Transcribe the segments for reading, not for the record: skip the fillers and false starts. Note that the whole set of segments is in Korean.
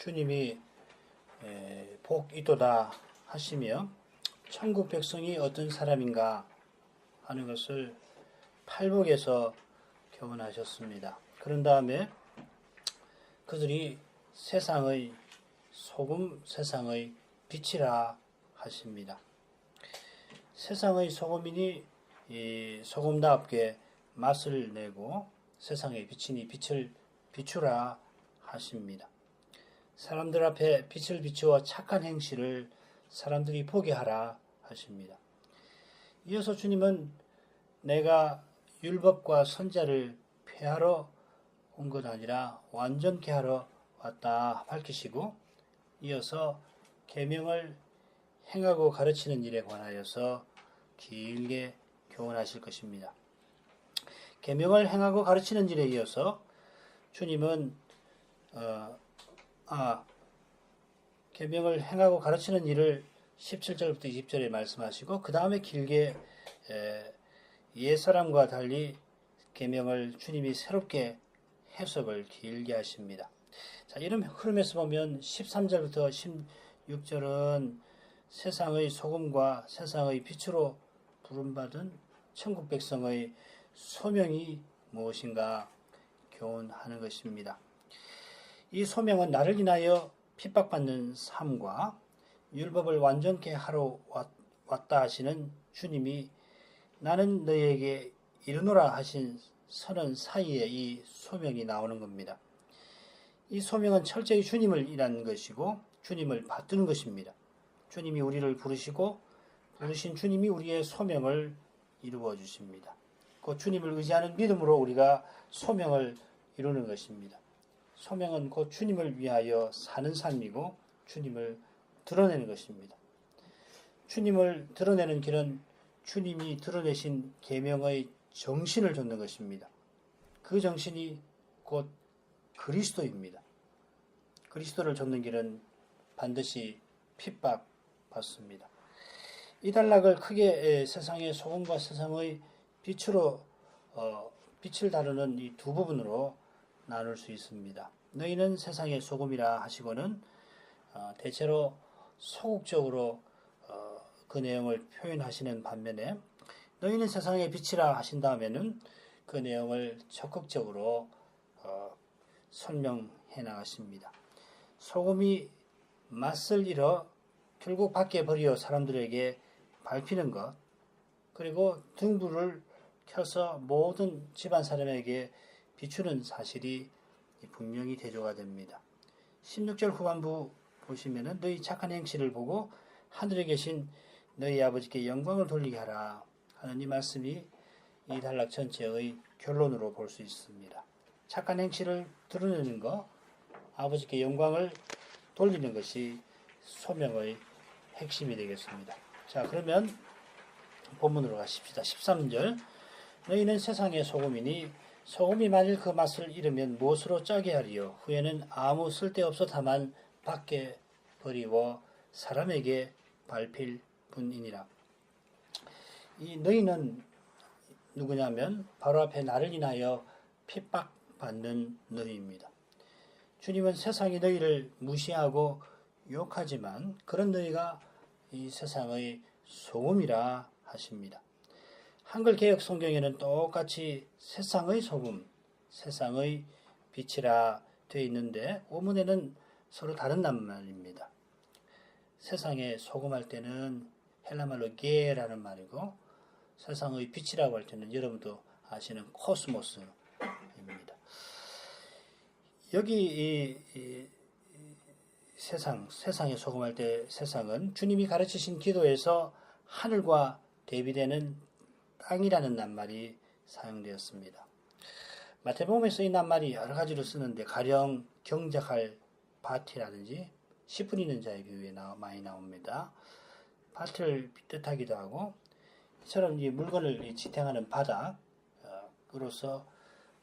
주님이 복 있도다 하시며 천국 백성이 어떤 사람인가 하는 것을 팔복에서 교훈하셨습니다. 그런 다음에 그들이 세상의 소금, 세상의 빛이라 하십니다. 세상의 소금이니 소금답게 맛을 내고 세상의 빛이니 빛을 비추라 하십니다. 사람들 앞에 빛을 비추어 착한 행실을 사람들이 보게 하라 하십니다. 이어서 주님은 내가 율법과 선자를 폐하러 온 것 아니라 완전케 하러 왔다 밝히시고 이어서 계명을 행하고 가르치는 일에 관하여서 길게 교훈하실 것입니다. 계명을 행하고 가르치는 일에 이어서 주님은 계명을 행하고 가르치는 일을 17절부터 20절에 말씀하시고 그 다음에 길게 옛사람과 달리 계명을 주님이 새롭게 해석을 길게 하십니다. 자, 이런 흐름에서 보면 13절부터 16절은 세상의 소금과 세상의 빛으로 부름받은 천국 백성의 소명이 무엇인가 교훈하는 것입니다. 이 소명은 나를 인하여 핍박받는 삶과 율법을 완전케 하러 왔다 하시는 주님이 나는 너희에게 이르노라 하신 선언 사이에 이 소명이 나오는 겁니다. 이 소명은 철저히 주님을 일하는 것이고 주님을 받드는 것입니다. 주님이 우리를 부르시고 부르신 주님이 우리의 소명을 이루어 주십니다. 그 주님을 의지하는 믿음으로 우리가 소명을 이루는 것입니다. 소명은 곧 주님을 위하여 사는 삶이고 주님을 드러내는 것입니다. 주님을 드러내는 길은 주님이 드러내신 계명의 정신을 좇는 것입니다. 그 정신이 곧 그리스도입니다. 그리스도를 좇는 길은 반드시 핍박받습니다. 이 단락을 크게 세상의 소금과 세상의 빛으로 빛을 다루는 이 두 부분으로 나눌 수 있습니다. 너희는 세상의 소금이라 하시고는 대체로 소극적으로 그 내용을 표현하시는 반면에 너희는 세상의 빛이라 하신 다음에는 그 내용을 적극적으로 설명해 나가십니다. 소금이 맛을 잃어 결국 밖에 버려 사람들에게 밟히는 것, 그리고 등불을 켜서 모든 집안 사람에게 비추는 사실이 분명히 대조가 됩니다. 16절 후반부 보시면은 너희 착한 행실을 보고 하늘에 계신 너희 아버지께 영광을 돌리게 하라 하는 이 말씀이 이 단락 전체의 결론으로 볼 수 있습니다. 착한 행실을 드러내는 것, 아버지께 영광을 돌리는 것이 소명의 핵심이 되겠습니다. 자, 그러면 본문으로 가십시다. 13절 너희는 세상의 소금이니 소금이 만일 그 맛을 잃으면 무엇으로 짜게 하리요? 후에는 아무 쓸데없어 다만 밖에 버리워 사람에게 밟힐 뿐이니라. 이 너희는 누구냐면 바로 앞에 나를 인하여 핍박받는 너희입니다. 주님은 세상이 너희를 무시하고 욕하지만 그런 너희가 이 세상의 소금이라 하십니다. 한글 개역 성경에는 똑같이 세상의 소금, 세상의 빛이라 되어 있는데 원문에는 서로 다른 낱말입니다. 세상에 소금할 때는 헬라말로 게라는 말이고 세상의 빛이라고 할 때는 여러분도 아시는 코스모스입니다. 여기 이 세상에 소금할 때 세상은 주님이 가르치신 기도에서 하늘과 대비되는 땅이라는 낱말이 사용되었습니다. 마태복음에서 이 낱말이 여러 가지로 쓰는데 가령 경작할 밭이라든지 씨 뿌리는 자의 비유에 많이 나옵니다. 밭을 뜻하기도 하고 이처럼 이 물건을 지탱하는 바닥으로서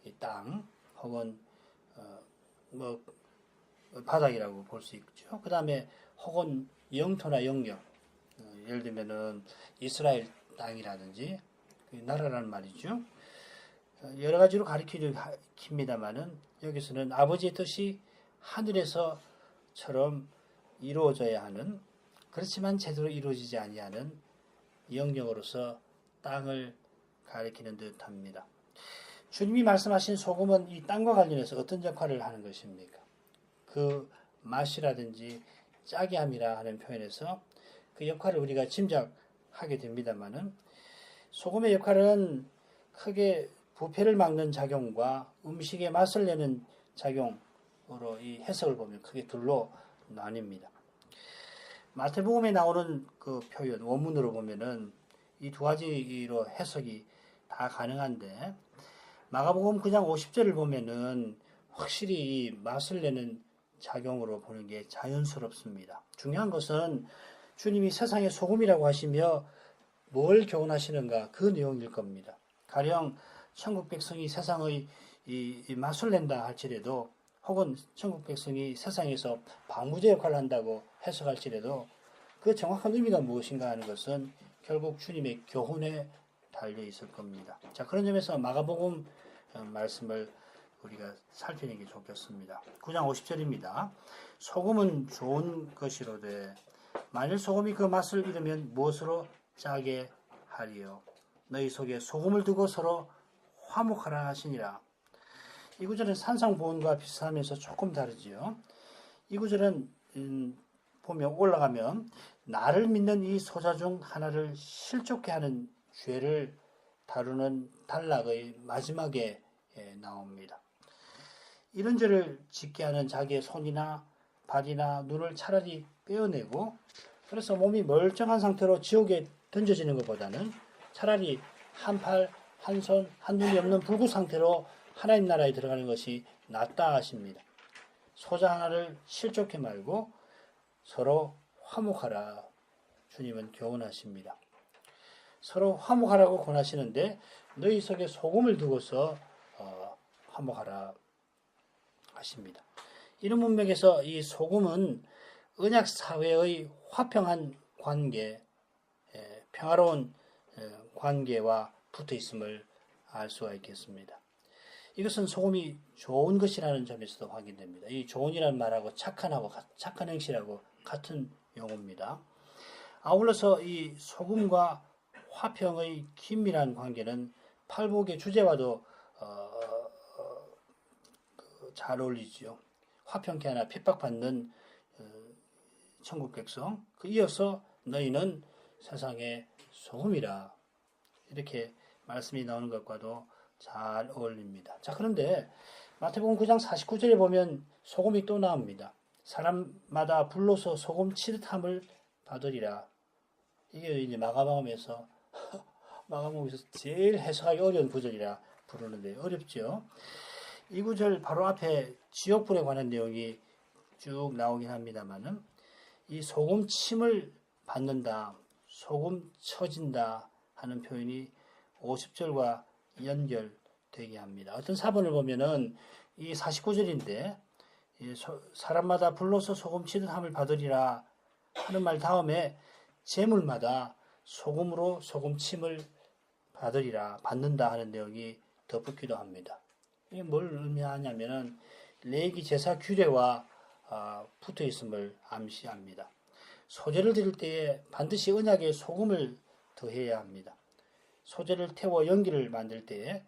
이 땅 혹은 바닥이라고 볼 수 있죠. 그 다음에 혹은 영토나 영역, 예를 들면은 이스라엘 땅이라든지 나라라는 말이죠. 여러 가지로 가리키긴 합니다만은 여기서는 아버지의 뜻이 하늘에서 처럼 이루어져야 하는, 그렇지만 제대로 이루어지지 아니하는 영역으로서 땅을 가리키는 듯합니다. 주님이 말씀하신 소금은 이 땅과 관련해서 어떤 역할을 하는 것입니까? 그 맛이라든지 짜게함이라 하는 표현에서 그 역할을 우리가 짐작하게 됩니다만은, 소금의 역할은 크게 부패를 막는 작용과 음식의 맛을 내는 작용으로 이 해석을 보면 크게 둘로 나뉩니다. 마태복음에 나오는 그 표현 원문으로 보면은 이 두 가지로 해석이 다 가능한데, 마가복음 9장 50절을 보면은 확실히 이 맛을 내는 작용으로 보는 게 자연스럽습니다. 중요한 것은 주님이 세상의 소금이라고 하시며 뭘 교훈하시는가, 그 내용일 겁니다. 가령 천국 백성이 세상의 이 맛을 낸다 할지라도, 혹은 천국 백성이 세상에서 방부제 역할을 한다고 해석할지라도 그 정확한 의미가 무엇인가 하는 것은 결국 주님의 교훈에 달려 있을 겁니다. 자, 그런 점에서 마가복음 말씀을 우리가 살피는 게 좋겠습니다. 9장 50절입니다. 소금은 좋은 것이로되 만일 소금이 그 맛을 잃으면 무엇으로 짜게 하리요? 너희 속에 소금을 두고 서로 화목하라 하시니라. 이 구절은 산상보훈과 비슷하면서 조금 다르지요. 이 구절은 보면 올라가면 나를 믿는 이 소자 중 하나를 실족해 하는 죄를 다루는 단락의 마지막에 나옵니다. 이런 죄를 짓게 하는 자기의 손이나 발이나 눈을 차라리 빼어내고, 그래서 몸이 멀쩡한 상태로 지옥에 던져지는 것보다는 차라리 한 팔, 한 손, 한 눈이 없는 불구 상태로 하나님 나라에 들어가는 것이 낫다 하십니다. 소자 하나를 실족해 말고 서로 화목하라, 주님은 교훈하십니다. 서로 화목하라고 권하시는데 너희 속에 소금을 두고서 화목하라 하십니다. 이런 문맥에서 이 소금은 언약 사회의 화평한 관계, 평화로운 관계와 붙어 있음을 알 수가 있겠습니다. 이것은 소금이 좋은 것이라는 점에서도 확인됩니다. 이 좋은이라는 말하고 착한 행실하고 같은 용어입니다. 아울러서 이 소금과 화평의 긴밀한 관계는 팔복의 주제와도 잘 어울리지요. 화평케 하나 핍박받는 천국 백성, 이어서 너희는 세상의 소금이라, 이렇게 말씀이 나오는 것과도 잘 어울립니다. 자, 그런데 마태복음 9장 49절에 보면 소금이 또 나옵니다. 사람마다 불로서 소금 치듯함을 받으리라. 이게 이제 마가복음에서 제일 해석하기 어려운 구절이라 부르는데 어렵죠. 이 구절 바로 앞에 지옥불에 관한 내용이 쭉 나오긴 합니다만은, 이 소금 침을 받는다, 소금 쳐진다 하는 표현이 50절과 연결되게 합니다. 어떤 사본을 보면은 이 49절인데 사람마다 불로서 소금 치듯 함을 받으리라 하는 말 다음에 제물마다 소금으로 소금침을 받는다 하는 내용이 덧붙기도 합니다. 이게 뭘 의미하냐면은 레위기 제사 규례와 붙어 있음을 암시합니다. 소제를 드릴 때에 반드시 언약에 소금을 더해야 합니다. 소제를 태워 연기를 만들 때에,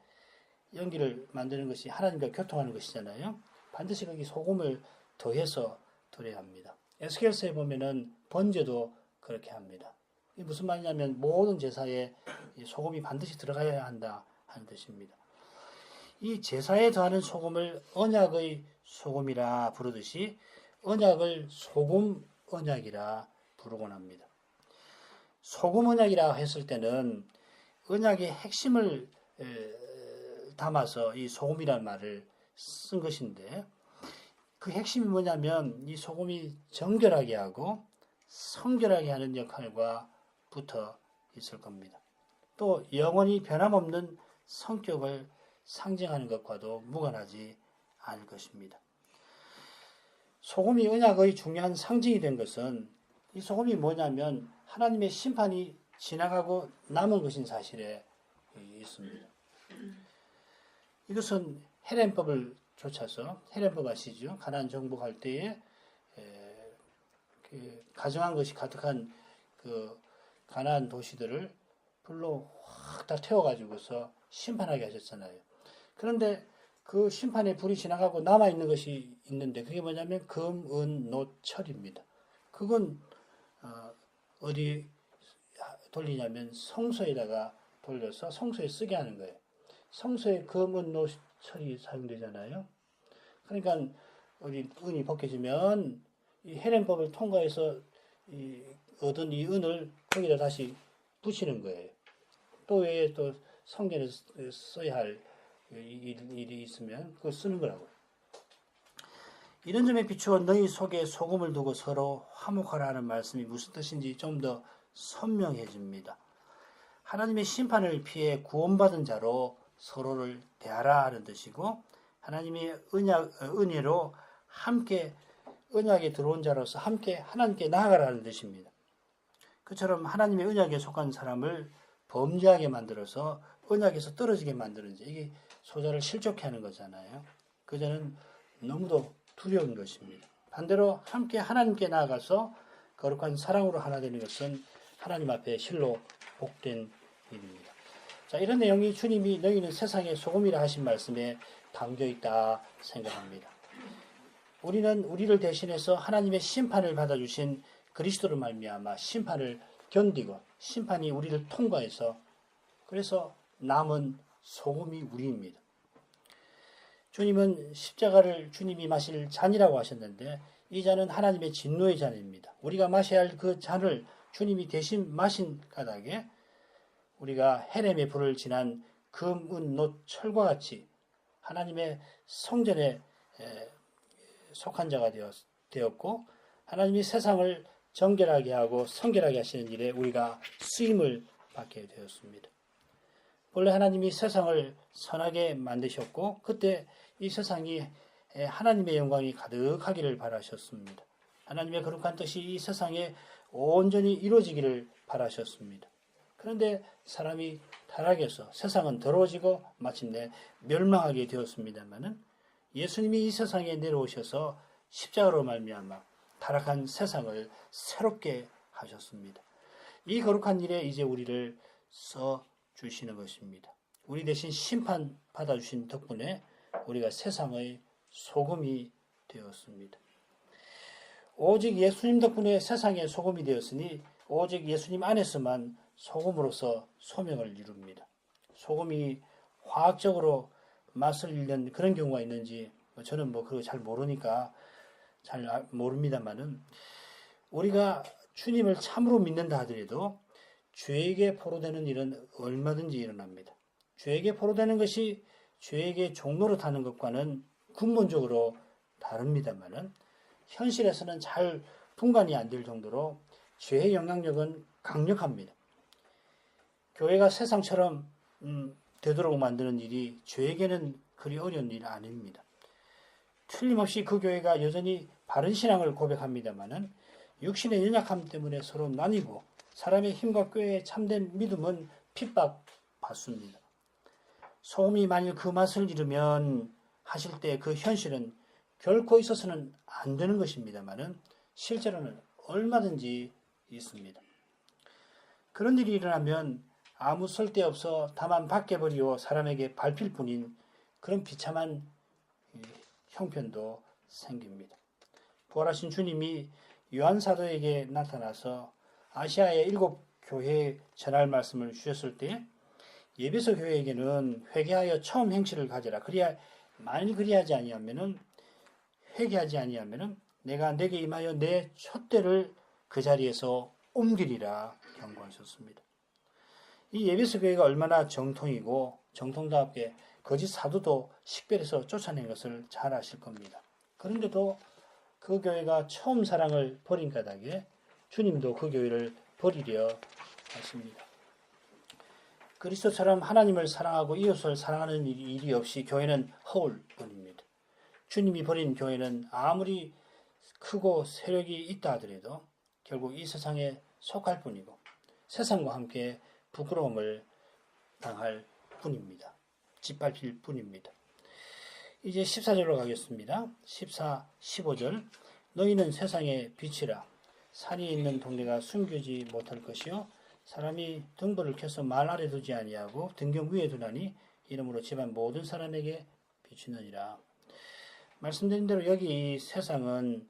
연기를 만드는 것이 하나님과 교통하는 것이잖아요. 반드시 거기 소금을 더해서 드려야 합니다. 에스겔서에 보면은 번제도 그렇게 합니다. 이게 무슨 말이냐면 모든 제사에 소금이 반드시 들어가야 한다 하는 뜻입니다. 이 제사에 더하는 소금을 언약의 소금이라 부르듯이 언약을 소금 언약이라 부르곤 합니다. 소금 언약이라 했을 때는 언약의 핵심을 담아서 이 소금이라는 말을 쓴 것인데, 그 핵심이 뭐냐면 이 소금이 정결하게 하고 성결하게 하는 역할과 붙어 있을 겁니다. 또 영원히 변함없는 성격을 상징하는 것과도 무관하지 않을 것입니다. 소금이 언약의 중요한 상징이 된 것은, 이 소금이 뭐냐면 하나님의 심판이 지나가고 남은 것인 사실에 있습니다. 이것은 헤렘법을 쫓아서, 헤렘법 아시죠? 가나안 정복할 때에 그 가증한 것이 가득한 그 가나안 도시들을 불로 확 다 태워가지고서 심판하게 하셨잖아요. 그런데 그 심판의 불이 지나가고 남아있는 것이 있는데 그게 뭐냐면 금, 은, 노, 철입니다. 그건 어디 돌리냐면 성소에다가 돌려서 성소에 쓰게 하는 거예요. 성소에 금, 은, 노, 철이 사용되잖아요. 그러니까 우리 은이 벗겨지면 이 헤렘법을 통과해서 얻은 이 은을 거기다 다시 붙이는 거예요. 또 외에 또 성전에 써야 할 일이 있으면 그거 쓰는 거라고요. 이런 점에 비추어 너희 속에 소금을 두고 서로 화목하라 하는 말씀이 무슨 뜻인지 좀 더 선명해집니다. 하나님의 심판을 피해 구원받은 자로 서로를 대하라 하는 뜻이고 하나님의 은혜로 함께 언약에 들어온 자로서 함께 하나님께 나아가라는 뜻입니다. 그처럼 하나님의 언약에 속한 사람을 범죄하게 만들어서 언약에서 떨어지게 만드는 자, 이게 소자를 실족해 하는 거잖아요. 그저는 너무도 두려운 것입니다. 반대로 함께 하나님께 나아가서 거룩한 사랑으로 하나 되는 것은 하나님 앞에 실로 복된 일입니다. 자, 이런 내용이 주님이 너희는 세상의 소금이라 하신 말씀에 담겨 있다 생각합니다. 우리는 우리를 대신해서 하나님의 심판을 받아주신 그리스도로 말미암아 심판을 견디고 심판이 우리를 통과해서 그래서 남은 소금이 우리입니다. 주님은 십자가를 주님이 마실 잔이라고 하셨는데 이 잔은 하나님의 진노의 잔입니다. 우리가 마셔야 할 그 잔을 주님이 대신 마신 까닭에 우리가 헤렘의 불을 지난 금, 은, 노, 철과 같이 하나님의 성전에 속한 자가 되었고 하나님이 세상을 정결하게 하고 성결하게 하시는 일에 우리가 쓰임을 받게 되었습니다. 원래 하나님이 세상을 선하게 만드셨고 그때 이 세상이 하나님의 영광이 가득하기를 바라셨습니다. 하나님의 거룩한 뜻이 이 세상에 온전히 이루어지기를 바라셨습니다. 그런데 사람이 타락해서 세상은 더러워지고 마침내 멸망하게 되었습니다마는 예수님이 이 세상에 내려오셔서 십자가로 말미암아 타락한 세상을 새롭게 하셨습니다. 이 거룩한 일에 이제 우리를 써 주시는 것입니다. 우리 대신 심판 받아주신 덕분에 우리가 세상의 소금이 되었습니다. 오직 예수님 덕분에 세상의 소금이 되었으니 오직 예수님 안에서만 소금으로서 소명을 이룹니다. 소금이 화학적으로 맛을 잃는 그런 경우가 있는지 저는 그거 잘 모르니까 잘 모릅니다만은 우리가 주님을 참으로 믿는다 하더라도 죄에게 포로되는 일은 얼마든지 일어납니다. 죄에게 포로되는 것이 죄에게 종로로 타는 것과는 근본적으로 다릅니다만은 현실에서는 잘 분간이 안 될 정도로 죄의 영향력은 강력합니다. 교회가 세상처럼 되도록 만드는 일이 죄에게는 그리 어려운 일이 아닙니다. 틀림없이 그 교회가 여전히 바른 신앙을 고백합니다마는 육신의 연약함 때문에 서로 나뉘고 사람의 힘과 꾀의 참된 믿음은 핍박받습니다. 소금이 만일 그 맛을 잃으면 하실 때 그 현실은 결코 있어서는 안 되는 것입니다마는 실제로는 얼마든지 있습니다. 그런 일이 일어나면 아무 쓸데없어 다만 밖에버리고 사람에게 밟힐 뿐인 그런 비참한 형편도 생깁니다. 부활하신 주님이 요한 사도에게 나타나서 아시아의 7 교회에 전할 말씀을 주셨을 때 예배소 교회에게는 회개하여 처음 행실을 가져라. 만일 그리하지 아니하면은 회개하지 아니하면은 내가 내게 임하여 내 촛대를 그 자리에서 옮기리라 경고하셨습니다. 이 예배소 교회가 얼마나 정통이고 정통답게 거짓 사도도 식별해서 쫓아낸 것을 잘 아실 겁니다. 그런데도 그 교회가 처음 사랑을 버린 까닭에 주님도 그 교회를 버리려 하십니다. 그리스도처럼 하나님을 사랑하고 이웃을 사랑하는 일이 없이 교회는 허울 뿐입니다. 주님이 버린 교회는 아무리 크고 세력이 있다 하더라도 결국 이 세상에 속할 뿐이고 세상과 함께 부끄러움을 당할 뿐입니다. 짓밟힐 뿐입니다. 이제 14절로 가겠습니다. 14, 15절 너희는 세상의 빛이라 산이 있는 동네가 숨기지 못할 것이요 사람이 등불을 켜서 말 아래 두지 아니하고 등경 위에 두나니 이러므로 집안 모든 사람에게 비추느니라. 말씀드린 대로 여기 세상은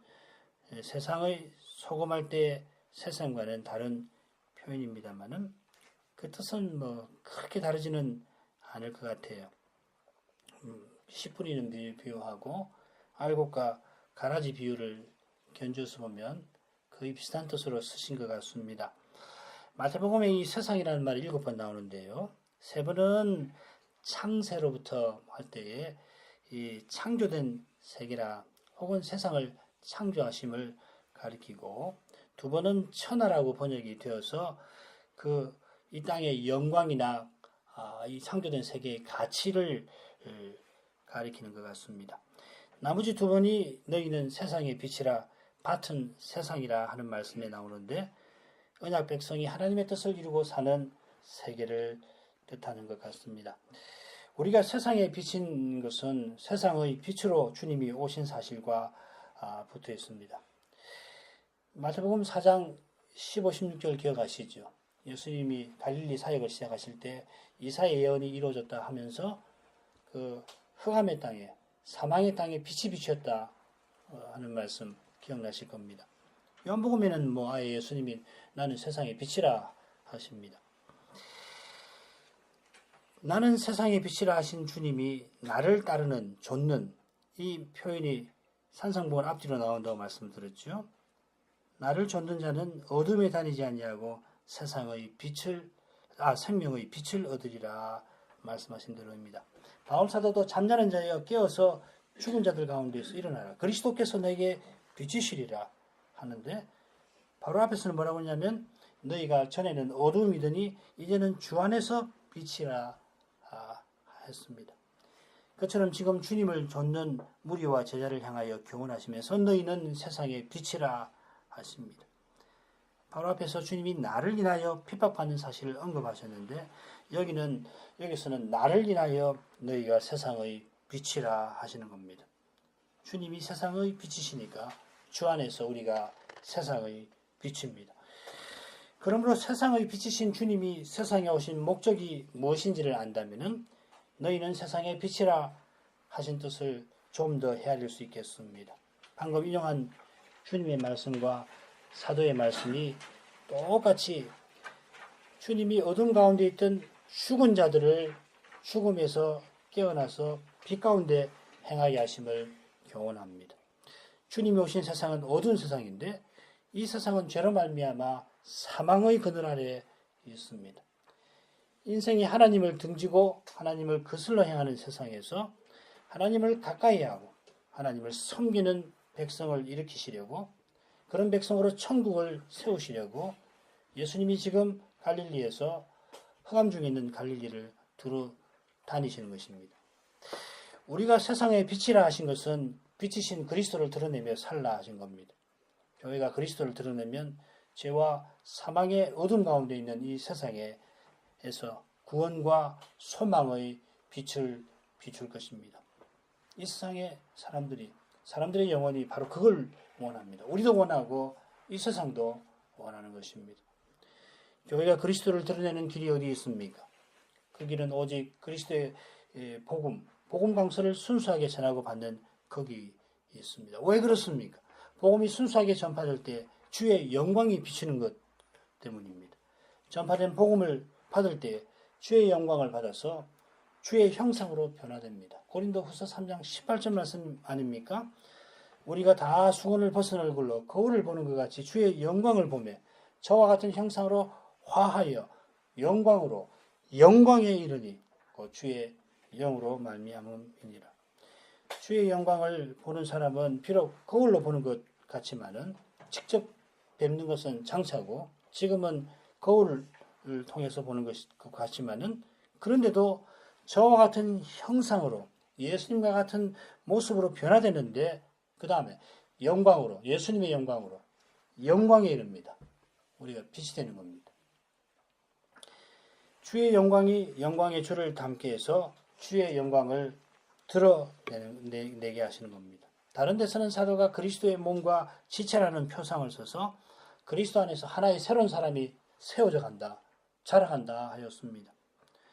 세상의 소금할 때 세상과는 다른 표현입니다만은 그 뜻은 뭐 그렇게 다르지는 않을 것 같아요. 씨 뿌리는 비유하고 알곡과 가라지 비유를 견주어서 보면 거의 비슷한 뜻으로 쓰신 것 같습니다. 마태복음에 이 세상이라는 말이 7번 나오는데요. 3번은 창세로부터 할 때에 이 창조된 세계라 혹은 세상을 창조하심을 가리키고 2번은 천하라고 번역이 되어서 이 땅의 영광이나 이 창조된 세계의 가치를 가리키는 것 같습니다. 나머지 2번이 너희는 세상의 빛이라 밭은 세상이라 하는 말씀에 나오는데 언약 백성이 하나님의 뜻을 이루고 사는 세계를 뜻하는 것 같습니다. 우리가 세상에 비친 것은 세상의 빛으로 주님이 오신 사실과 붙어 있습니다. 마태복음 4장 15, 16절 기억하시죠? 예수님이 갈릴리 사역을 시작하실 때 이사야 예언이 이루어졌다 하면서 그 흑암의 땅에 사망의 땅에 빛이 비쳤다 하는 말씀 기억나실 겁니다. 요한복음에는 아예 예수님이 나는 세상의 빛이라 하십니다. 나는 세상의 빛이라 하신 주님이 나를 따르는 좇는 이 표현이 산상복음 앞뒤로 나온다고 말씀드렸죠. 나를 좇는 자는 어둠에 다니지 아니하고 세상의 생명의 빛을 얻으리라 말씀하신 대로입니다. 바울 사도도 잠자는 자여 깨어서 죽은 자들 가운데서 일어나라. 그리스도께서 내게 빛이시리라 하는데 바로 앞에서는 뭐라고 하냐면 너희가 전에는 어둠이더니 이제는 주 안에서 빛이라 했습니다. 그처럼 지금 주님을 좇는 무리와 제자를 향하여 교훈하시면서 너희는 세상의 빛이라 하십니다. 바로 앞에서 주님이 나를 인하여 핍박받는 사실을 언급하셨는데 여기서는 나를 인하여 너희가 세상의 빛이라 하시는 겁니다. 주님이 세상의 빛이시니까 주 안에서 우리가 세상의 빛입니다. 그러므로 세상의 빛이신 주님이 세상에 오신 목적이 무엇인지를 안다면 너희는 세상의 빛이라 하신 뜻을 좀 더 헤아릴 수 있겠습니다. 방금 인용한 주님의 말씀과 사도의 말씀이 똑같이 주님이 어둠 가운데 있던 죽은 자들을 죽음에서 깨어나서 빛 가운데 행하게 하심을 교훈합니다. 주님이 오신 세상은 어두운 세상인데 이 세상은 죄로 말미암아 사망의 그늘 아래 있습니다. 인생이 하나님을 등지고 하나님을 거슬러 행하는 세상에서 하나님을 가까이 하고 하나님을 섬기는 백성을 일으키시려고 그런 백성으로 천국을 세우시려고 예수님이 지금 갈릴리에서 흑암 중에 있는 갈릴리를 두루 다니시는 것입니다. 우리가 세상의 빛이라 하신 것은 빛이신 그리스도를 드러내며 살라 하신 겁니다. 교회가 그리스도를 드러내면 죄와 사망의 어둠 가운데 있는 이 세상에서 구원과 소망의 빛을 비출 것입니다. 이 세상의 사람들의 영혼이 바로 그걸 원합니다. 우리도 원하고 이 세상도 원하는 것입니다. 교회가 그리스도를 드러내는 길이 어디 있습니까? 그 길은 오직 그리스도의 복음 강서를 순수하게 전하고 받는 거기 있습니다. 왜 그렇습니까? 복음이 순수하게 전파될 때 주의 영광이 비치는 것 때문입니다. 전파된 복음을 받을 때 주의 영광을 받아서 주의 형상으로 변화됩니다. 고린도후서 3장 18절 말씀 아닙니까? 우리가 다 수건을 벗은 얼굴로 거울을 보는 것 같이 주의 영광을 보며 저와 같은 형상으로 화하여 영광에 이르니 주의 영으로 말미암음이니라. 주의 영광을 보는 사람은 비록 거울로 보는 것 같지만은 직접 뵙는 것은 장차고 지금은 거울을 통해서 보는 것 같지만은 그런데도 저와 같은 형상으로 예수님과 같은 모습으로 변화되는데 그 다음에 영광으로 예수님의 영광에 이릅니다. 우리가 빛이 되는 겁니다. 주의 영광이 영광의 주를 담게 해서 주의 영광을 드러내게 하시는 겁니다. 다른 데서는 사도가 그리스도의 몸과 지체라는 표상을 써서 그리스도 안에서 하나의 새로운 사람이 세워져 간다, 자라간다 하였습니다.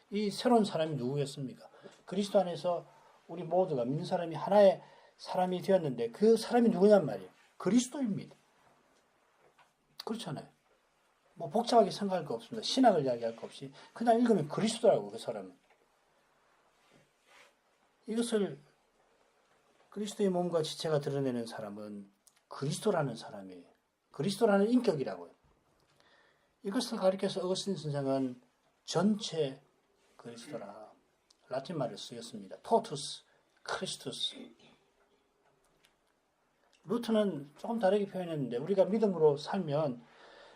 이 새로운 사람이 누구였습니까? 그리스도 안에서 우리 모두가 믿는 사람이 하나의 사람이 되었는데 그 사람이 누구냔 말이에요. 그리스도입니다. 그렇잖아요. 뭐 복잡하게 생각할 거 없습니다. 신학을 이야기할 거 없이 그냥 읽으면 그리스도라고 그 사람은. 이것을 그리스도의 몸과 지체가 드러내는 사람은 그리스도라는 사람이에요. 그리스도라는 인격이라고요. 이것을 가리켜서 어거스틴 선생은 전체 그리스도라 라틴 말을 쓰였습니다. 토투스, 크리스투스. 루트는 조금 다르게 표현했는데 우리가 믿음으로 살면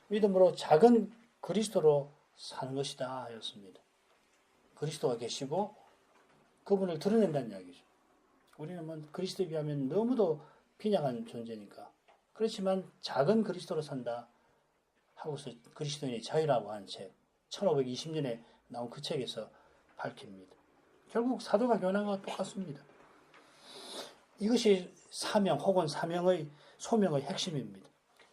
믿음으로 작은 그리스도로 사는 것이다 하였습니다. 그리스도가 계시고 그분을 드러낸다는 이야기죠. 우리는 뭐 그리스도에 비하면 너무도 빈약한 존재니까. 그렇지만 작은 그리스도로 산다 하고서 그리스도인의 자유라고 하는 책 1520년에 나온 그 책에서 밝힙니다. 결국 사도가 교훈한 것과 똑같습니다. 이것이 사명 혹은 사명의 소명의 핵심입니다.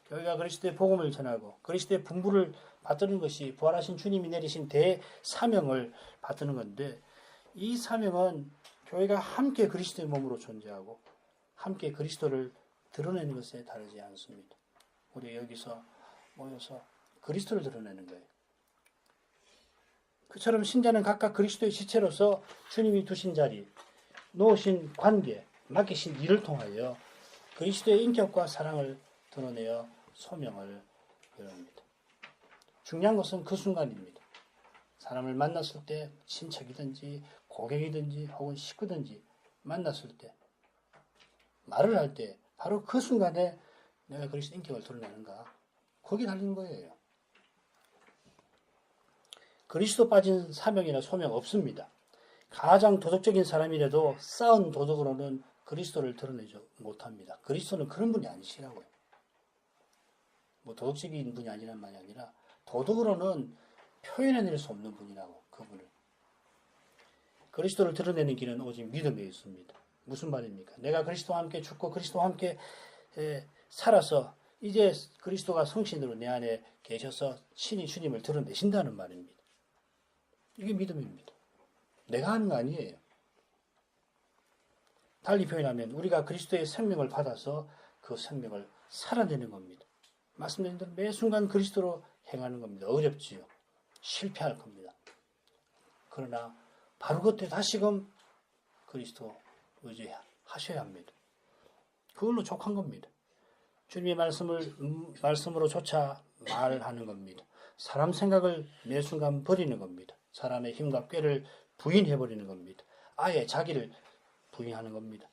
교회가 그리스도의 복음을 전하고 그리스도의 분부를 받드는 것이 부활하신 주님이 내리신 대사명을 받드는 건데 이 사명은 교회가 함께 그리스도의 몸으로 존재하고 함께 그리스도를 드러내는 것에 다르지 않습니다. 우리 여기서 모여서 그리스도를 드러내는 거예요. 그처럼 신자는 각각 그리스도의 지체로서 주님이 두신 자리, 놓으신 관계, 맡기신 일을 통하여 그리스도의 인격과 사랑을 드러내어 소명을 이룹니다. 중요한 것은 그 순간입니다. 사람을 만났을 때 친척이든지 고객이든지 혹은 식구든지 만났을 때 말을 할 때 바로 그 순간에 내가 그리스도 인격을 드러내는가 거기에 달린 거예요. 그리스도 빠진 사명이나 소명 없습니다. 가장 도덕적인 사람이라도 쌓은 도덕으로는 그리스도를 드러내지 못합니다. 그리스도는 그런 분이 아니시라고요. 뭐 도덕적인 분이 아니란 말이 아니라 도덕으로는 표현해낼 수 없는 분이라고 그분을. 그리스도를 드러내는 길은 오직 믿음에 있습니다. 무슨 말입니까? 내가 그리스도와 함께 죽고 그리스도와 함께 살아서 이제 그리스도가 성신으로 내 안에 계셔서 신이 주님을 드러내신다는 말입니다. 이게 믿음입니다. 내가 하는 거 아니에요. 달리 표현하면 우리가 그리스도의 생명을 받아서 그 생명을 살아내는 겁니다. 말씀드린 대로 매 순간 그리스도로 행하는 겁니다. 어렵지요. 실패할 겁니다. 그러나 바로 그때 다시금 그리스도 의지하셔야 합니다. 그걸로 족한 겁니다. 주님의 말씀으로 조차 말하는 겁니다. 사람 생각을 매 순간 버리는 겁니다. 사람의 힘과 꾀를 부인해버리는 겁니다. 아예 자기를 부인하는 겁니다.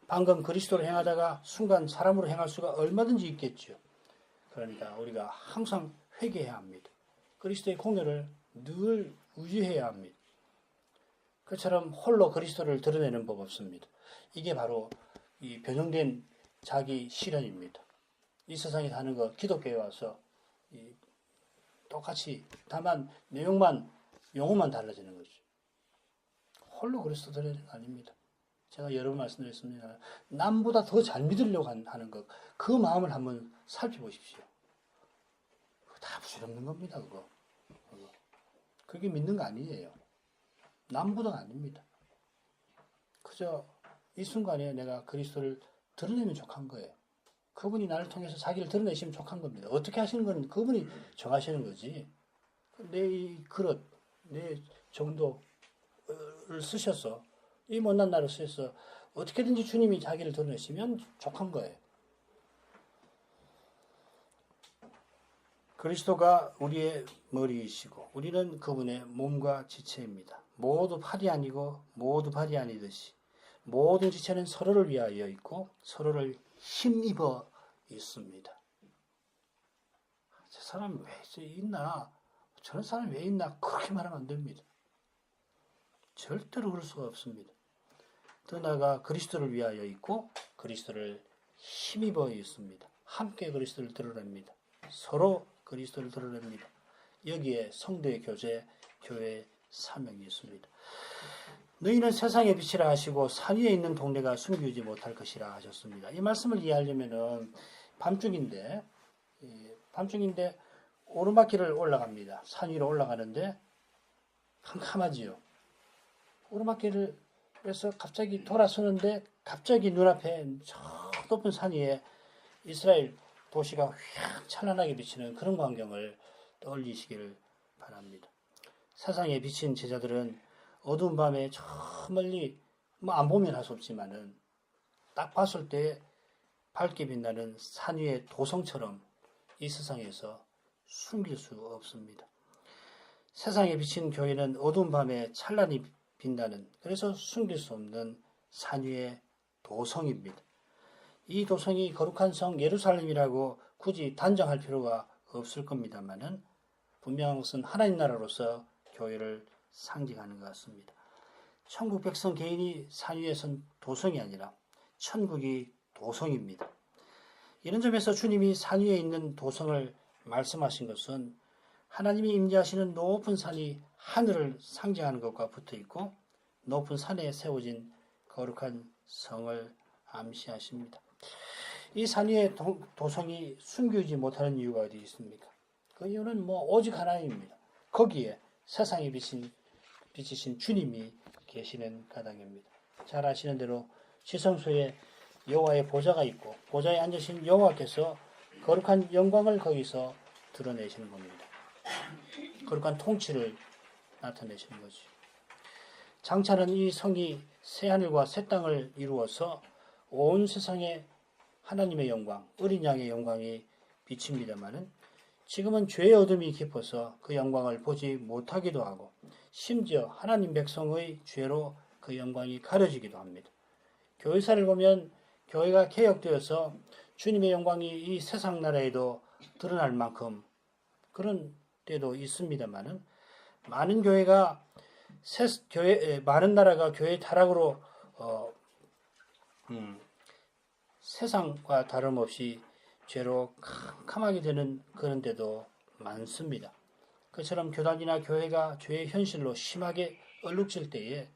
방금 그리스도로 행하다가 순간 사람으로 행할 수가 얼마든지 있겠죠. 그러니까 우리가 항상 회개해야 합니다. 그리스도의 공로를 늘 의지해야 합니다. 그처럼 홀로 그리스도를 드러내는 법 없습니다. 이게 바로 이 변형된 자기 실현입니다. 이 세상에 사는 거 기독교에 와서 똑같이 다만 내용만 용어만 달라지는 거죠. 홀로 그리스도 드러내는 거 아닙니다. 제가 여러 번 말씀드렸습니다. 남보다 더 잘 믿으려고 하는 것, 그 마음을 한번 살펴보십시오. 그거 다 부질없는 겁니다. 그거. 그게 믿는 거 아니에요. 남보다 아닙니다. 그저 이 순간에 내가 그리스도를 드러내면 족한 거예요. 그분이 나를 통해서 자기를 드러내시면 족한 겁니다. 어떻게 하시는 건 그분이 정하시는 거지. 내 이 그릇, 내 정도를 쓰셔서 이 못난 나를 쓰셔서 어떻게든지 주님이 자기를 드러내시면 족한 거예요. 그리스도가 우리의 머리이시고 우리는 그분의 몸과 지체입니다. 모두 팔이 아니고 모두 발이 아니듯이 모든 지체는 서로를 위하여 있고 서로를 힘입어 있습니다. 저 사람이 왜 있나? 저런 사람이 왜 있나? 그렇게 말하면 안 됩니다. 절대로 그럴 수가 없습니다. 더 나아가 그리스도를 위하여 있고 그리스도를 힘입어 있습니다. 함께 그리스도를 드러냅니다. 서로 그리스도를 드러냅니다. 여기에 성도의 교제, 교회의 사명이 있습니다. 너희는 세상의 빛이라 하시고 산 위에 있는 동네가 숨기지 못할 것이라 하셨습니다. 이 말씀을 이해하려면은 밤중인데 밤중인데 오르막길을 올라갑니다. 산 위로 올라가는데 캄캄하지요. 오르막길에서 갑자기 돌아서는데 갑자기 눈앞에 저 높은 산 위에 이스라엘 도시가 휙 찬란하게 비치는 그런 광경을 떠올리시기를 바랍니다. 세상에 비친 제자들은 어두운 밤에 저 멀리 안 보면 할 수 없지만은 딱 봤을 때 밝게 빛나는 산 위의 도성처럼 이 세상에서 숨길 수 없습니다. 세상에 비친 교회는 어두운 밤에 찬란히 빛나는, 그래서 숨길 수 없는 산 위의 도성입니다. 이 도성이 거룩한 성 예루살렘이라고 굳이 단정할 필요가 없을 겁니다만은 분명한 것은 하나님 나라로서 교회를 상징하는 것 같습니다. 천국 백성 개인이 산 위에 선 도성이 아니라 천국이 도성입니다. 이런 점에서 주님이 산 위에 있는 도성을 말씀하신 것은 하나님이 임재하시는 높은 산이 하늘을 상징하는 것과 붙어 있고 높은 산에 세워진 거룩한 성을 암시하십니다. 이 산 위의 도성이 숨기지 못하는 이유가 어디 있습니까? 그 이유는 오직 하나님입니다. 거기에 세상에 비치신 주님이 계시는 가당입니다. 잘 아시는 대로 지성소에 여호와의 보좌가 있고 보좌에 앉으신 여호와께서 거룩한 영광을 거기서 드러내시는 겁니다. 거룩한 통치를 나타내시는 거죠. 장차는 이 성이 새하늘과 새 땅을 이루어서 온 세상에 하나님의 영광, 어린 양의 영광이 비칩니다마는 지금은 죄의 어둠이 깊어서 그 영광을 보지 못하기도 하고 심지어 하나님 백성의 죄로 그 영광이 가려지기도 합니다. 교회사를 보면 교회가 개혁되어서 주님의 영광이 이 세상 나라에도 드러날 만큼 그런 때도 있습니다만은 많은 많은 나라가 교회 타락으로 세상과 다름없이 죄로 캄캄하게 되는 그런 데도 많습니다. 그처럼 교단이나 교회가 죄의 현실로 심하게 얼룩질 때에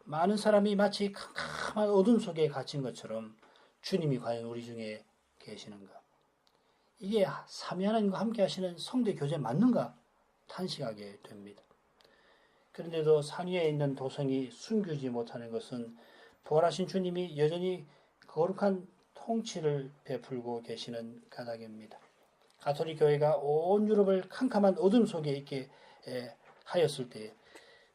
많은 사람이 마치 캄캄한 어둠 속에 갇힌 것처럼 주님이 과연 우리 중에 계시는가? 이게 삼위 하나님과 함께 하시는 성대 교제 맞는가? 탄식하게 됩니다. 그런데도 산 위에 있는 도성이 숨기지 못하는 것은 부활하신 주님이 여전히 거룩한 통치를 베풀고 계시는 까닭입니다. 가톨릭 교회가 온 유럽을 캄캄한 어둠 속에 있게 하였을 때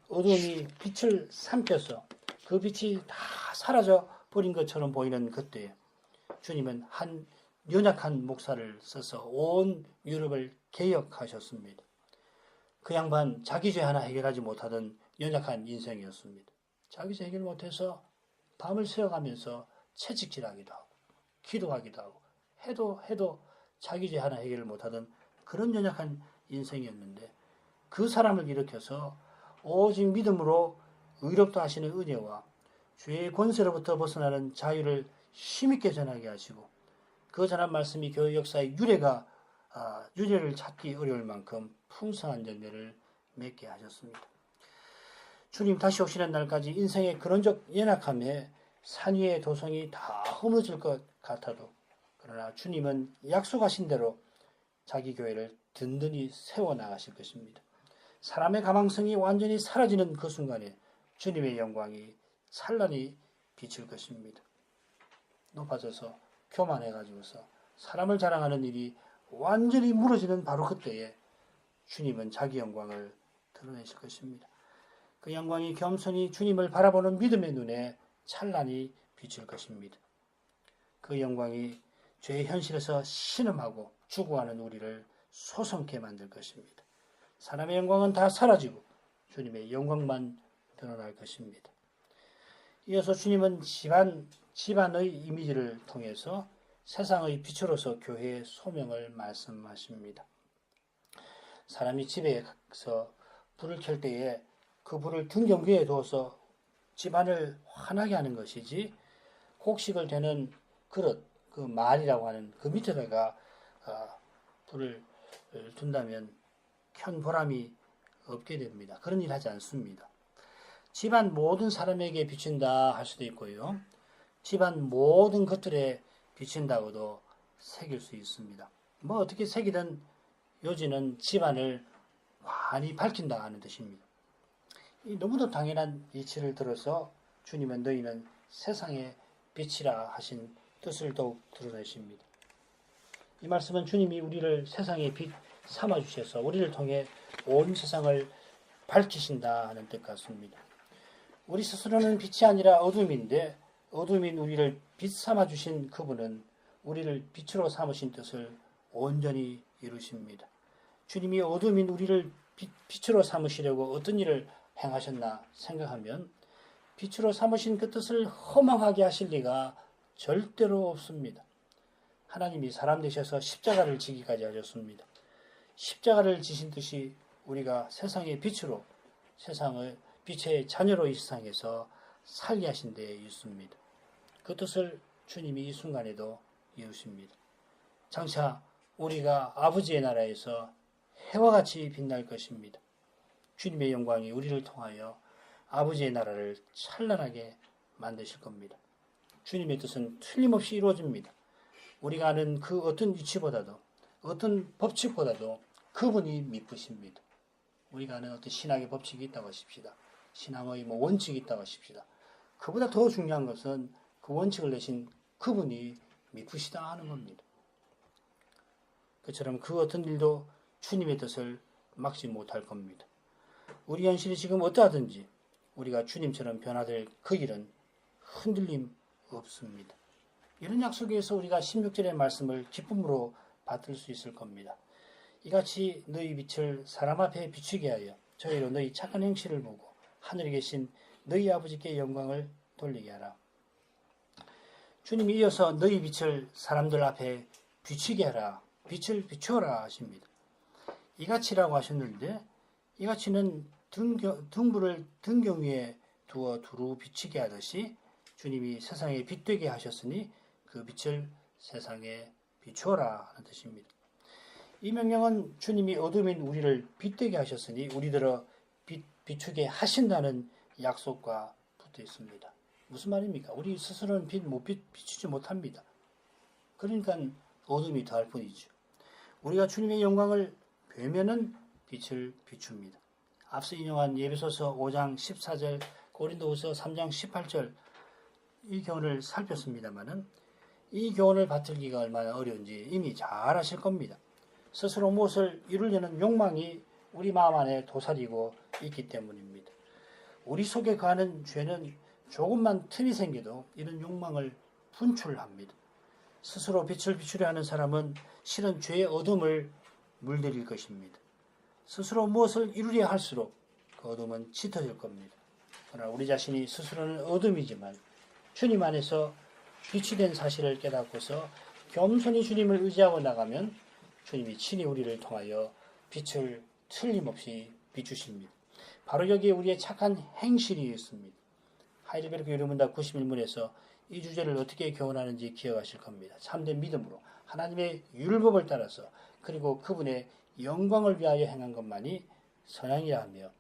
어둠이 빛을 삼켜서 그 빛이 다 사라져 버린 것처럼 보이는 그때 주님은 한 연약한 목사를 써서 온 유럽을 개혁하셨습니다. 그 양반 자기 죄 하나 해결하지 못하던 연약한 인생이었습니다. 자기 죄 해결 못해서 밤을 새워가면서 채찍질하기도 하고 기도하기도 하고 해도 자기 죄 하나 해결을 못하던 그런 연약한 인생이었는데 그 사람을 일으켜서 오직 믿음으로 의롭다 하시는 은혜와 죄의 권세로부터 벗어나는 자유를 힘있게 전하게 하시고 그 전한 말씀이 교회 역사의 유래를 찾기 어려울 만큼 풍성한 열매를 맺게 하셨습니다. 주님 다시 오시는 날까지 인생의 근원적 연약함에 산 위의 도성이 다 허물어질 것 같아도 그러나 주님은 약속하신 대로 자기 교회를 든든히 세워나가실 것입니다. 사람의 가망성이 완전히 사라지는 그 순간에 주님의 영광이 찬란히 비칠 것입니다. 높아져서 교만해가지고서 사람을 자랑하는 일이 완전히 무너지는 바로 그때에 주님은 자기 영광을 드러내실 것입니다. 그 영광이 겸손히 주님을 바라보는 믿음의 눈에 찬란히 비칠 것입니다. 그 영광이 죄의 현실에서 신음하고 죽어가는 우리를 소성케 만들 것입니다. 사람의 영광은 다 사라지고 주님의 영광만 드러날 것입니다. 이어서 주님은 집안의 이미지를 통해서 세상의 빛으로서 교회의 소명을 말씀하십니다. 사람이 집에서 불을 켤 때에 그 불을 등경 위에 두어서 집안을 환하게 하는 것이지 곡식을 대는 그릇, 그 말이라고 하는 그 밑에다가 불을 둔다면 켠 보람이 없게 됩니다. 그런 일 하지 않습니다. 집안 모든 사람에게 비친다 할 수도 있고요. 집안 모든 것들에 비친다고도 새길 수 있습니다. 뭐 어떻게 색이든 요지는 집안을 환히 밝힌다 하는 뜻입니다. 너무도 당연한 이치를 들어서 주님은 너희는 세상의 빛이라 하신 뜻을 더욱 드러내십니다. 이 말씀은 주님이 우리를 세상의 빛 삼아 주셔서 우리를 통해 온 세상을 밝히신다 하는 뜻 같습니다. 우리 스스로는 빛이 아니라 어둠인데 어둠인 우리를 빛 삼아 주신 그분은 우리를 빛으로 삼으신 뜻을 온전히 이루십니다. 주님이 어둠인 우리를 빛으로 삼으시려고 어떤 일을 행하셨나 생각하면 빛으로 삼으신 그 뜻을 허망하게 하실 리가 절대로 없습니다. 하나님이 사람 되셔서 십자가를 지기까지 하셨습니다. 십자가를 지신 뜻이 우리가 세상의 빛으로 세상을 빛의 자녀로 이 세상에서 살게 하신 데에 있습니다. 그 뜻을 주님이 이 순간에도 이루십니다. 장차 우리가 아버지의 나라에서 해와 같이 빛날 것입니다. 주님의 영광이 우리를 통하여 아버지의 나라를 찬란하게 만드실 겁니다. 주님의 뜻은 틀림없이 이루어집니다. 우리가 아는 그 어떤 위치보다도 어떤 법칙보다도 그분이 미쁘십니다. 우리가 아는 어떤 신학의 법칙이 있다고 하십시다. 신앙의 원칙이 있다고 하십시다. 그보다 더 중요한 것은 그 원칙을 내신 그분이 미쁘시다 하는 겁니다. 그처럼 그 어떤 일도 주님의 뜻을 막지 못할 겁니다. 우리 현실이 지금 어떠하든지 우리가 주님처럼 변화될 그 길은 흔들림 없습니다. 이런 약속에서 우리가 16절의 말씀을 기쁨으로 받을 수 있을 겁니다. 이같이 너희 빛을 사람 앞에 비추게 하여 저희로 너희 착한 행실을 보고 하늘에 계신 너희 아버지께 영광을 돌리게 하라. 주님이 이어서 너희 빛을 사람들 앞에 비추게 하라. 빛을 비추어라 하십니다. 이같이라고 하셨는데 이같이는 등불을 등경 위에 두어 두루 비추게 하듯이 주님이 세상에 빛되게 하셨으니 그 빛을 세상에 비추어라 하는 뜻입니다. 이 명령은 주님이 어둠인 우리를 빛되게 하셨으니 우리들어 비추게 하신다는 약속과 붙어 있습니다. 무슨 말입니까? 우리 스스로는 비추지 못합니다. 그러니까 어둠이 더할 뿐이죠. 우리가 주님의 영광을 뵈면은 빛을 비춥니다. 앞서 인용한 예배소서 5장 14절, 고린도후서 3장 18절 이 교훈을 살폈습니다만은 이 교훈을 받들기가 얼마나 어려운지 이미 잘 아실 겁니다. 스스로 무엇을 이루려는 욕망이 우리 마음 안에 도사리고 있기 때문입니다. 우리 속에 거하는 죄는 조금만 틈이 생겨도 이런 욕망을 분출합니다. 스스로 빛을 비추려 하는 사람은 실은 죄의 어둠을 물들일 것입니다. 스스로 무엇을 이루려 할수록 그 어둠은 짙어질 겁니다. 그러나 우리 자신이 스스로는 어둠이지만 주님 안에서 빛이 된 사실을 깨닫고서 겸손히 주님을 의지하고 나가면 주님이 친히 우리를 통하여 빛을 틀림없이 비추십니다. 바로 여기에 우리의 착한 행실이 있습니다. 하이델베르크 유르문답 91문에서 이 주제를 어떻게 교훈하는지 기억하실 겁니다. 참된 믿음으로 하나님의 율법을 따라서 그리고 그분의 영광을 위하여 행한 것만이 선행이라 하며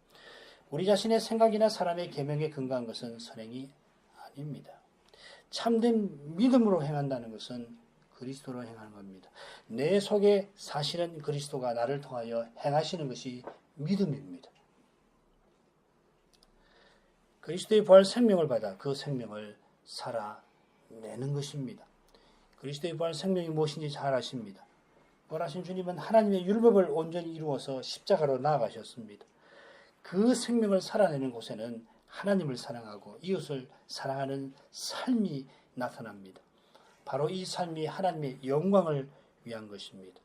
우리 자신의 생각이나 사람의 계명에 근거한 것은 선행이 아닙니다. 참된 믿음으로 행한다는 것은 그리스도로 행하는 겁니다. 내 속에 사실은 그리스도가 나를 통하여 행하시는 것이 믿음입니다. 그리스도의 부활 생명을 받아 그 생명을 살아내는 것입니다. 그리스도의 부활 생명이 무엇인지 잘 아십니다. 부활하신 주님은 하나님의 율법을 온전히 이루어서 십자가로 나아가셨습니다. 그 생명을 살아내는 곳에는 하나님을 사랑하고 이웃을 사랑하는 삶이 나타납니다. 바로 이 삶이 하나님의 영광을 위한 것입니다.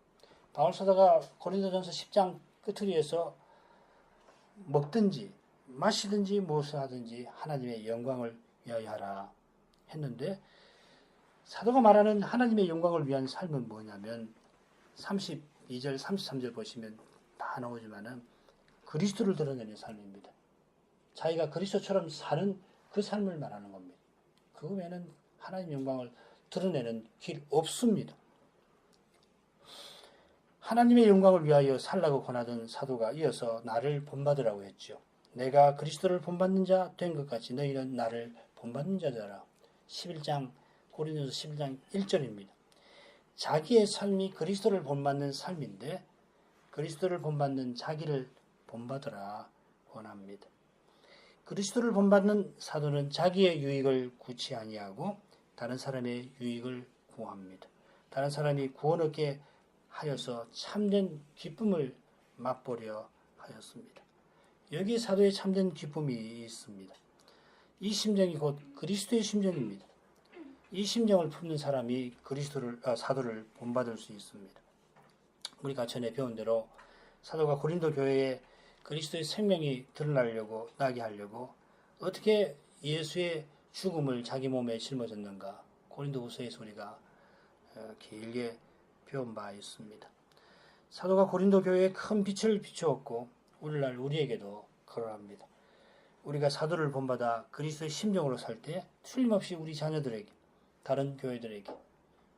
바울 사도가 고린도전서 10장 끝으리에서 먹든지 마시든지 무엇을 하든지 하나님의 영광을 위하여 하라 했는데 사도가 말하는 하나님의 영광을 위한 삶은 뭐냐면 32절 33절 보시면 다 나오지만은 그리스도를 드러내는 삶입니다. 자기가 그리스도처럼 사는 그 삶을 말하는 겁니다. 그 외에는 하나님의 영광을 드러내는 길 없습니다. 하나님의 영광을 위하여 살라고 권하던 사도가 이어서 나를 본받으라고 했죠. 내가 그리스도를 본받는 자 된 것 같이 너희는 나를 본받는 자들아. 11장 고린도서 11장 1절입니다. 자기의 삶이 그리스도를 본받는 삶인데 그리스도를 본받는 자기를 본받으라 원합니다. 그리스도를 본받는 사도는 자기의 유익을 구치 아니하고 다른 사람의 유익을 구합니다. 다른 사람이 구원 얻게 하여서 참된 기쁨을 맛보려 하였습니다. 여기 사도의 참된 기쁨이 있습니다. 이 심정이 곧 그리스도의 심정입니다. 이 심정을 품는 사람이 사도를 본받을 수 있습니다. 우리가 전에 배운 대로 사도가 고린도 교회에 그리스도의 생명이 나게 하려고 어떻게 예수의 죽음을 자기 몸에 짊어졌는가 고린도후서에서 우리가 길게 배운 바 있습니다. 사도가 고린도 교회에 큰 빛을 비추었고 오늘날 우리에게도 그러합니다. 우리가 사도를 본받아 그리스도의 심정으로 살 때 틀림없이 우리 자녀들에게 다른 교회들에게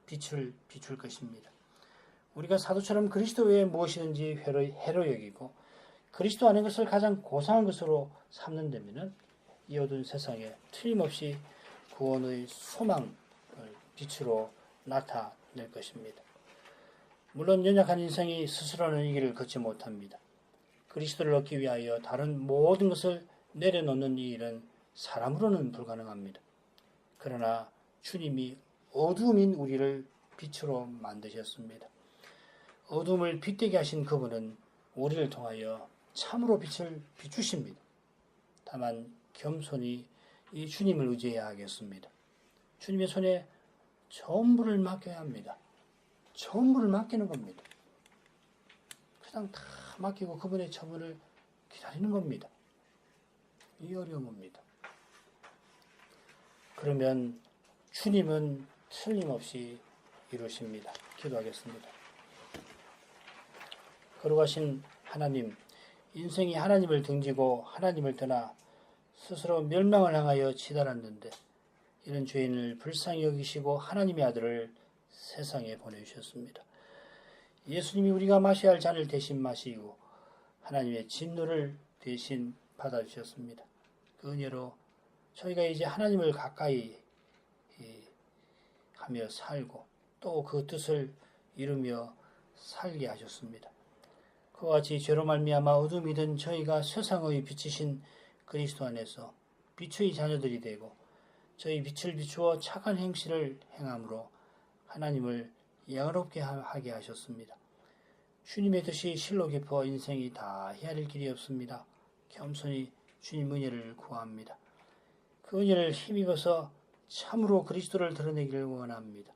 빛을 비출 것입니다. 우리가 사도처럼 그리스도 외에 무엇이든지 해로 여기고 그리스도 아닌 것을 가장 고상한 것으로 삼는다면 이 어두운 세상에 틀림없이 구원의 소망을 빛으로 나타낼 것입니다. 물론 연약한 인생이 스스로는 이 길을 걷지 못합니다. 그리스도를 얻기 위하여 다른 모든 것을 내려놓는 이 일은 사람으로는 불가능합니다. 그러나 주님이 어두움인 우리를 빛으로 만드셨습니다. 어둠을 빛되게 하신 그분은 우리를 통하여 참으로 빛을 비추십니다. 다만 겸손히 이 주님을 의지해야 하겠습니다. 주님의 손에 전부를 맡겨야 합니다. 전부를 맡기는 겁니다. 그냥 다 맡기고 그분의 처분을 기다리는 겁니다. 이 어려움입니다. 그러면 주님은 틀림없이 이루십니다. 기도하겠습니다. 거룩하신 하나님, 인생이 하나님을 등지고 하나님을 떠나 스스로 멸망을 향하여 치달았는데 이런 죄인을 불쌍히 여기시고 하나님의 아들을 세상에 보내주셨습니다. 예수님이 우리가 마셔야 할 잔을 대신 마시고 하나님의 진노를 대신 받아주셨습니다. 그 은혜로 저희가 이제 하나님을 가까이 하며 살고 또 그 뜻을 이루며 살게 하셨습니다. 그와 같이 죄로 말미암아 어둠이 든 저희가 세상의 빛이신 그리스도 안에서 빛의 자녀들이 되고 저희 빛을 비추어 착한 행실을 행함으로 하나님을 영화롭게 하게 하셨습니다. 주님의 뜻이 실로 깊어 인생이 다 헤아릴 길이 없습니다. 겸손히 주님 은혜를 구합니다. 그 은혜를 힘입어서 참으로 그리스도를 드러내기를 원합니다.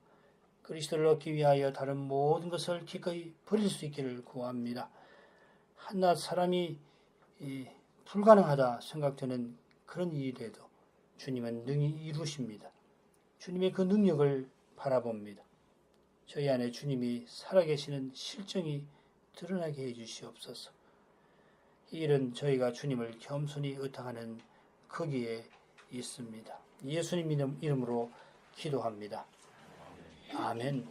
그리스도를 얻기 위하여 다른 모든 것을 기꺼이 버릴 수 있기를 구합니다. 한낱 사람이 불가능하다 생각되는 그런 일이라도 주님은 능히 이루십니다. 주님의 그 능력을 바라봅니다. 저희 안에 주님이 살아계시는 실정이 드러나게 해주시옵소서. 이 일은 저희가 주님을 겸손히 의탁하는 거기에 있습니다. 예수님 이름으로 기도합니다. 아멘.